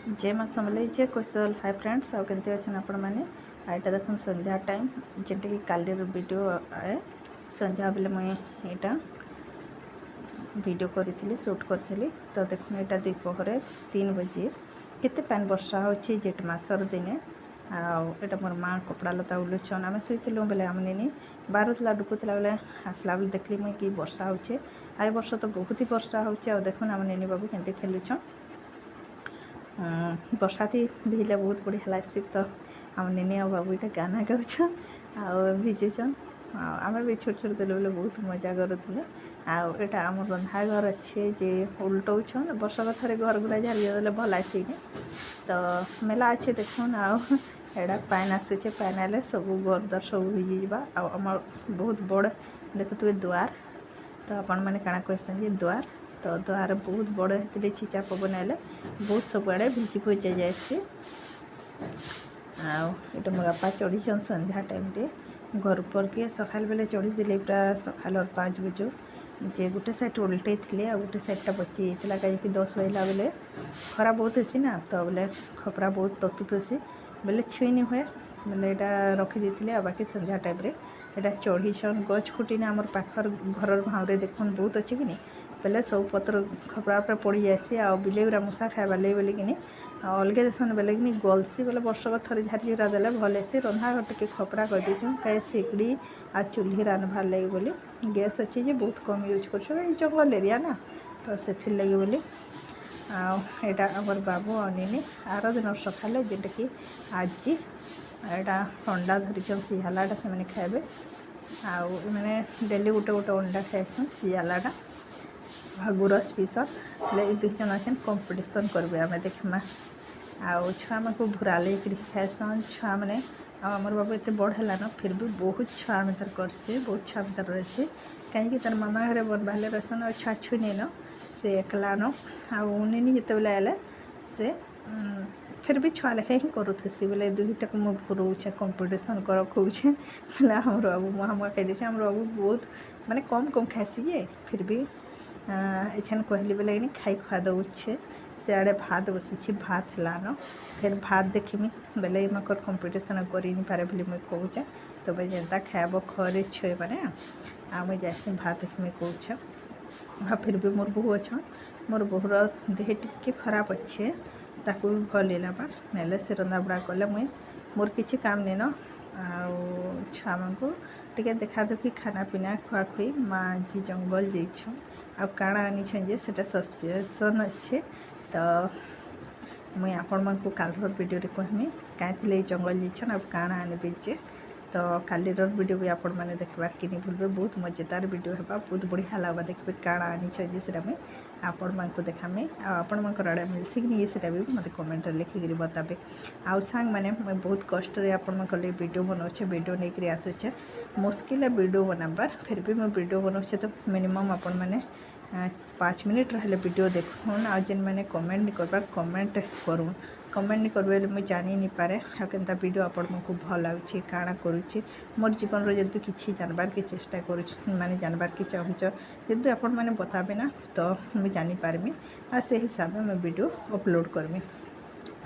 जय माँ समलेई जय कौशल हाय फ्रेंड्स आउ केमती अच्छे आपण मैंने आईटा देख संध्या टाइम जेनटा कि काली वीडियो आए संध्या बेले मुई यहाँ वीडियो करी शूट करी तो देखो यहाँ दोपहर 3 बजे केते पैन वर्षा हो जेठ मासर दिने आटा मोर माँ कपड़ा लता उलुचन आम शुलू बेले आम नी बारुला डुकुला बेले आसला बेले देखली मुई कि वर्षा होचे आई वर्ष तो बहुत ही वर्षा होचे देखुन आम नेनी बाबू केमती खेलुछन वर्षा थी भिजले बहुत बढ़िया लग्सी तो आम नेनी आ बाबू ये गाना गाउछन भिजुछन आम भी छोट छोट दिल बेले बहुत मजा करूँ आटा आम रंधा घर अच्छे जे उल्टौछन वर्षक थे घर गुड़ा झाड़ीदे भल आसीनी तो मेला अच्छे देखुन आड़ा पैन आसूचे पैन आए सब घर द्वार सब भिजी जा आम बहुत बड़ देखुए द्वार तो आपण मैंने काଣା कहसन द्वार तो द्वार बहुत बड़ होते छिचा पवन आए बहुत सबुआड़े भिजी भुजा जाए आटा मोर बापा चढ़ीछन संध्या टाइम रे घर पर के सकाल बेले चढ़ी दिले पूरा सकाल 5 बजे जे गोटे साइड उल्टे थे आ गोटे साइडटा बची जाता कहीं 10 बजला बेले खरा बहुत हेसी ना तो बोले खपरा बहुत ततुसी बेले छुई नहीं हुए बोले यहाँ रखी आ बाकी संध्या टाइम रे यहाँ चढ़ीछन गच खुटी आमर पाखर घर भावरे देखुन बहुत अच्छे कि पहले सब पत्र खपड़ा पर पड़ जासी आ बिलेरा मूषा खाइबा लगे बोले कि अलग देशन बेले कि गलसी बोले वर्षक थरे झाड़ी उरा देले भले से रंधा घर टे खपड़ा कर देचुँ कहीं सिकड़ी आ चूल्ही रांधबार लगे बोली गैस अच्छे जे बहुत कम यूज कर जंगल एरिया ना तो से लगे बोली आटा आमर बाबू अनिनी आर दिन सकाले जेटा कि आज यहाँ अंडा धरिचन सिहालाटा से मैंने खाइबे आने डेली गोटे गोटे अंडा खाइसन सिहालाटा गुरस पीसन ये 2 जन अच्छे कंपटीशन करबे आम देखमा छुआ को भूरा लेकर खाइसन छुआ मैंने आमर बाबू एत बड़ है न फिर भी बहुत छुआ में तार करसे बहुत छुआ में तार रही कहीं तार मामा घर बन बाहर रहसन और छुआ छुई नहीं न से एकला न आनी जिते बेले आए से फिर भी छुआ लेखे ही करूसी बोले 2टा को मुझे भूरोचे कंपटीशन कर खोचे बोले आम बाबू मुआ कही देखे आम बाबू बहुत माने कम कम खासी जे फिर भी एछन कहली बोले कि खाई खुआ दौचे सियाड़े भात बसी भात है फिर भात देखमी बोले मकर कंपटीशन कर पारे बोली मुझे कौचे तो भाई जेनता खाब घरे छुए मैंने मुझे जासी भात देखमी कौचे फिर भी मोर बहु अच्छा मोर बहुर देह टिके खराब अच्छे ताकू भी भल लगा ना से रंधा बड़ा कले मुई मोर किसी काम नहीं न छुआ को टे देखा देखी खाना पीना खुआ खुई माँ जी जंगल जाइछन आ काଣା आनीछन जे सेटा सस्पेंशन अच्छे तो मुई आपण मन को कालर वीडियो रे कहमी कहीं जंगल जाइछन आ काଣା आनबे जे तो कालीर वीडियो भी आपण मैंने देखबार कि नहीं भूलबे बहुत मजेदार वीडियो है बहुत बढ़िया लगवा देखिए काଣା आनीछन जे सेटा मुई आपण मन को देखामी आपण मन आड़े मिलसी कि नहीं सेटा भी मत कमेंट लिखिक बताबे आउ सांग मैंने मैं बहुत कष्ट आपण मन लिए वीडियो बनाऊे वीडियो नहीं आसूचे मुश्किल है वीडियो बनाबार फिर भी मैं वीडियो बनाऊे तो मिनिमम आपण मैंने 5 मिनट रहे वीडियो देखुन आ जेन मैंने कमेंट नहीं करबार कमेंट करूँ कमेंट नहीं करबे मुझे जानी नहीं पारे केनता वीडियो आपण को भल लगुच काଣା करुच्ची मोर जीवन रो जब किसी जानबार के चेष्टा कर माने जानबार के चाहूच जब आपण मैंने बताबे ना तो मुझे जानी पारमी आ से हिसाब से मैं वीडियो अपलोड करमी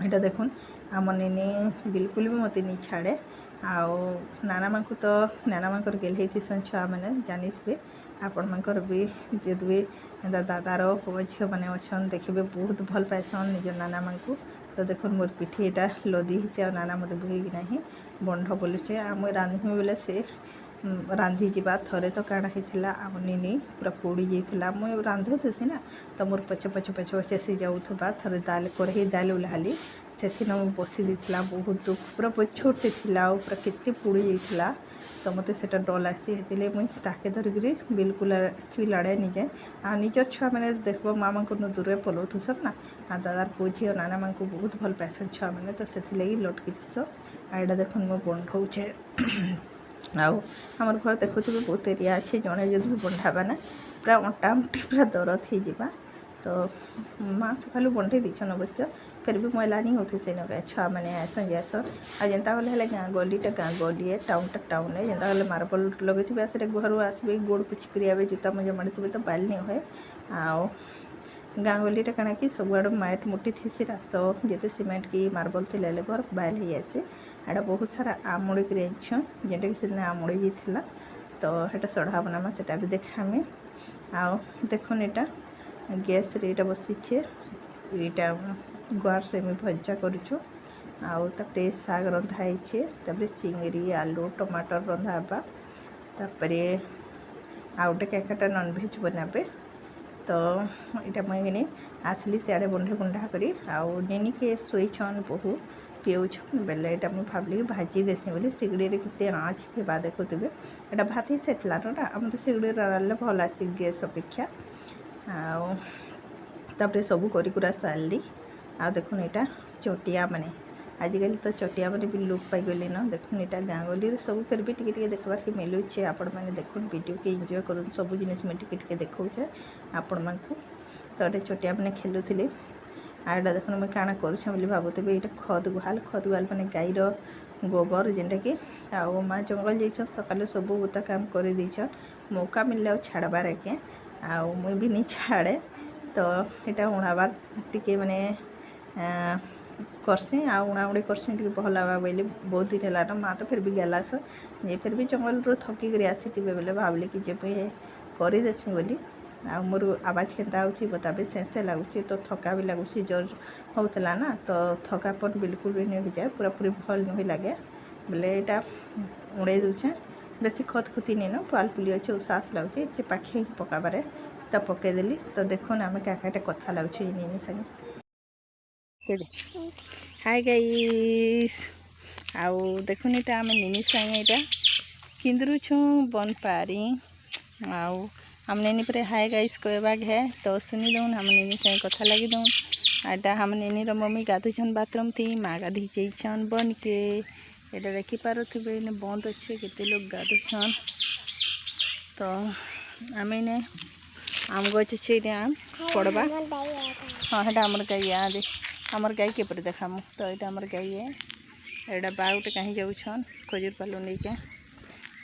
यहाँ देखुन आम नेने बिल्कुल भी मत नहीं छाड़े आओ नाना माँ को तो नाना माँ गेल थीसन छुआ मैंने जानी थे आपण मानकर भी जब भी दादार पुओ झील मैंने अच्छन देखिए बहुत भल पाइसन निज नाना माँ को तो देख मोर पिठी यहाँ लदी ही नाना मत बुहेना बंध बोलुचे आ मुझे रांधमी बोले से रांधि जा थे तो काଣା होता आम नी पूरा पोड़ी जाता मुझे रांधुसी ना तो मोर पचे पचे पचे पचे सी जाऊा थे दाल कढ़ई दाल उल्हाली से बसी देता बहुत पूरा छोटे थिला पूरा केते पोड़ी जाता तो मत से डर लसी मुझे ताके धरिक बिल्कुल चुल आड़े नहीं जाए आ निज छुआ मैंने देख मामा को दूर पलाऊसन ना आ दादार पो झी नाना माँ को बहुत भल पाइसन छुआ मैंने तो से लटकी थीस आईटा देख मुझे बंधौचे आमर घर देखुए बहुत एरिया अच्छे जड़े जो बंधाबा ना पूरा अंटा अंटी पूरा दरद हो तो माँ सकालू बंधे दीछन अवश्य फिर भी मैला नहीं होती से छुआ मैंने आसन जास आ जेनता गले गाँ गलीटा गाँ गली टाउनटा टाउन है जेनता गले मार्बल लगे थे घर आसबे गोड़ पुचिक आवे जूता मजा माड़ी तो बाल नहीं हुए गाँ गली कण कि सब आड़ माइट मुटी थी रात जिते सीमेंट कि मार्बल थी घर बाइल हो आसी एटा बहुत सारा आमुड़ी कर जेनटा कि से आमुड़ी जाता तो हेटा सढ़ा बनामा सेटा भी देखामी आओ देखुन एटा गैस रे एटा बसीचे एटा गुआर से भजा करूँ आउ तापरे साग रंधा है चिंगरी आलू टमाटर रंधा बा तापरे आउ गोटे केकटा नॉनवेज बनाबे तो यहाँ मुझे आसली सियाड़े बंधे बंधा करी आउ नेनी के शोचन बहु पीऊछन बेले यहाँ मुझे भाविली भाजी देसी बोली सिगड़ी केते आँच थी देखुवे यहाँ भात ही सेटला ना आम तो सिगड़ी राले भल आसी गैस अपेक्षा आउे सब करा सारी आ देखुन यहाँ चटिया माने आजिकल तो चटिया मैंने भी लुक पाई गली ना देखुन यहाँ गाँ गली सब फिर भी टिके देखा कि मिलूचे आपण मैंने देखुन वीडियो के एंजॉय करूँ सब जिनिस में टिके देखा आपण मानक तो ये चटिया मैंने खेलुले आटा देखुन मुझे काଣା करूँ भावुबी ये खद गुहाल मैंने गाईर गोबर जेनटा कि आउ माँ जंगल जाइछन सकाले सब बुता काम कर देछन मौका मिलले छाड़बार के आउ मुझे भी नहीं छाड़े तो यहाँ उणाबार टिके मैंने करसी आ उणाउड़ी करसी टी भल हवा बोली बहुत दिन है ना माँ तो फिर भी गलास जे फिर भी जंगल रू थकिक आसी बोले भाविली कि जब करदेसी बोली आ मोर आवाज केता हो बताबे से लगुच तो थका भी लगुच जोर होता ना तो थकापन बिल्कुल भी नहीं हो जाए पूरा पूरी भल नहीं लगे बोले यहाँ उड़े दूचे बेसी खत खुती नहीं ना पाल पुली अच्छे सास लगुच पाखे पकाबारे तो पकईदेली तो देखुन आम क्या कथा लगुच इन संगे हाय गाइस आउ देखुन यहाँ आम निनी संगे यहाँ किंदरू छू बन पारी आउ हम नेनी पर हाय गाइस कहबाग है तो सुनी दौन हम नेनी संगे कथा लगी दौन आटा हम नेनी मम्मी गाधुछन बाथरूम थी माँ गाधी जाइछन बन के यहाँ देखिपे बंद अच्छे केते लोग गाधुछन तो आम इने आम गच अच्छे पड़वा हाँ हेटा आमर गाई दे आमर गाई के पर देखामु तो यहाँ आमर गाई है यहाँ बा गोटे कहीं जाऊन खजूर पालू नहीं के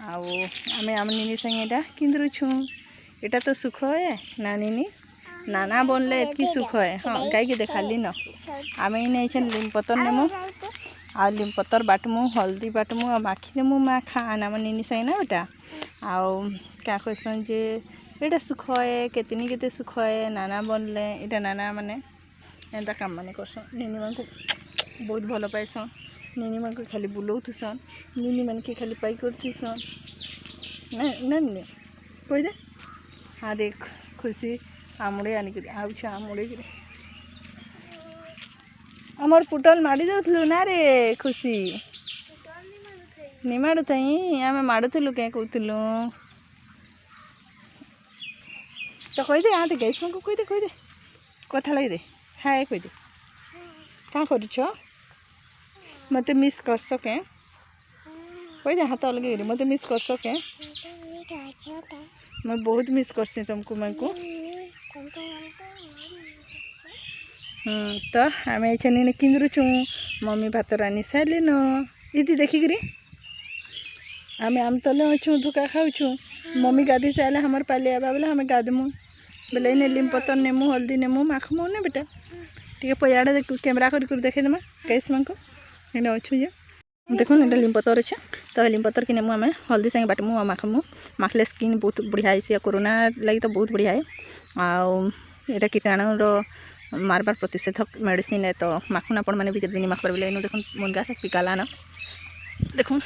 आम आम निनी संगे यहाँ किंदरू छू यहाँ तो सुख है ना निनी नाना बनले एतकी सुख है हाँ गाई के देखाली न आम इन लिम पतर नेमु आ लिम पतर बाटमु हल्दी बाटमु आ माखी नेमु माँ खान आम निनी संगे ना बेटा आउ क्या कहसन जे यहाँ सुख है केतनी केते सुख है नाना बनले यहाँ नाना माने एंता काम मैंने करसन निनी मान को बहुत भल पाइसन निनी मान को खाली बुलाऊसन निनी मान के खाली पाई करसन ना कही दे हाँ देख खुशी आमुड़े आनिक आमुड़े आमर पुटल माड़ी दौलु ना रे खुशी नहीं माड़ू थी आम माड़ुलु क्या कहूलु तो कहीदे हाँ दे गैस को कहीदे कथा लगे दे हाय कहीदे क्या कर मत मिस कर सके कहीदे हाथ लगे मत मिस कर सके मैं बहुत मिस करसी तुमको मैं को तो आम ये किंदरू छू मम्मी भात रानी सारे न इति देखिकी आम आम तले अच्छू धोका खाऊँ मम्मी गाधी सारे हमार पाली आवा बोले हमें गाधमु बोले इन लिम पतर नेमु हल्दी नेमु माखमु ना बेटा टे पैयाड़े कैमेरा कर देखेदेमा कैस मान को इन्हें अच्छू जे देखो ये लिम पतर अच्छे तो लिम पतर कि नेमु आम हल्दी संगे बाटमु माखमु माखले स्किन बहुत बढ़िया है कोरोना लगी तो बहुत बढ़िया है आटा कीटाणुर मारबार प्रतिषेधक मेडिसिन है तो माखुन आपण मैंने भी दिन माखबार बोले इन देखो मुनगा से पिकाला ना देखो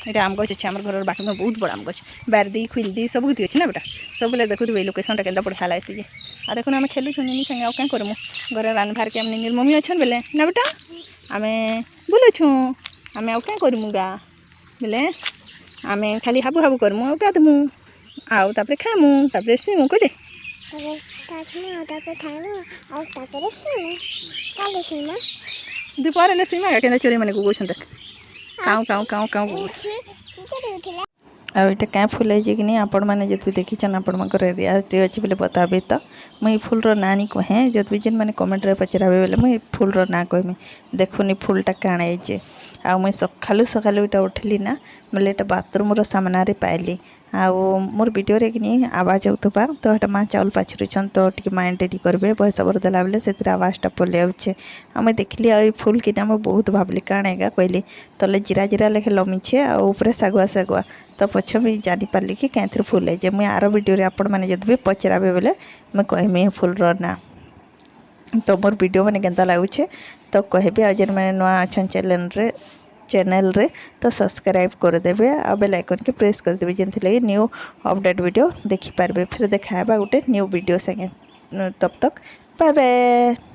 यहाँ आम गच अच्छे आम घर बाटू में बहुत बड़ा आम गच बारदी खुलदी सब कुछ अच्छे ना बेटा सब बोले देखो लोकेशन के बढ़िया लगे आ देखो आम खेलु निनी संगे आउ क्या करमु घर रान बाहर के आम निनी मम्मी अच्छन बोले ना बेटा आम बुलुछू आम आउ क्या करमु गा बोले आम खाली हाबु हाबु करमु आउ गाधमु आउ तापर खामु तापर सीमु कह दे दोपहर सीमा क्या चोरी मैंने गुगुछन देख काऊ काऊ काऊ काऊ आईटा क्या फुल है कि नहीं आपण मैंने जब भी देखीछन आपण मगर रियालिटी अच्छे बोले बताबे तो मुई फुलर ना नहीं कहे जब भी जेन मैंने कमेंट रे पचराबे बोले मुई फुलर ना कहमी देखुनी फुलटा काणे जे आ मुई सखालु सखालु इटा उठली ना बोले एटा बाथरूम रो सामना रे पाइली आ मोर वीडियो रे कि नहीं आवाज होतबा तो हटा माँ चाउल पाछरुछन तो टिके माइंड टी करबे बयस बर देला बेले से आवाजटा पले आउछे आ मुई देखली आ फुल कि ना बहुत भाबली काणेगा कहली तले जीरा जीरा लेखे लमीछे आ ऊपर सागुआ सागुआ तो पछ भी जानी पार्ली कि क्या फुल है मुझे आर वीडियो रे आपण मैंने जब भी पचराबे बोले मैं कहमी फुल ना तो मोर वीडियो मैंने केंता लगुचे तो कहबे आज मैंने नुआ अच्छा चैनल रे तो सब्सक्राइब करदेवे आ बेल आइकन के प्रेस करदेवे जेन लगे न्यू अपडेट वीडियो देखि पारबे फिर देखा गोटे न्यू वीडियो संगे तब तक बाय बाय।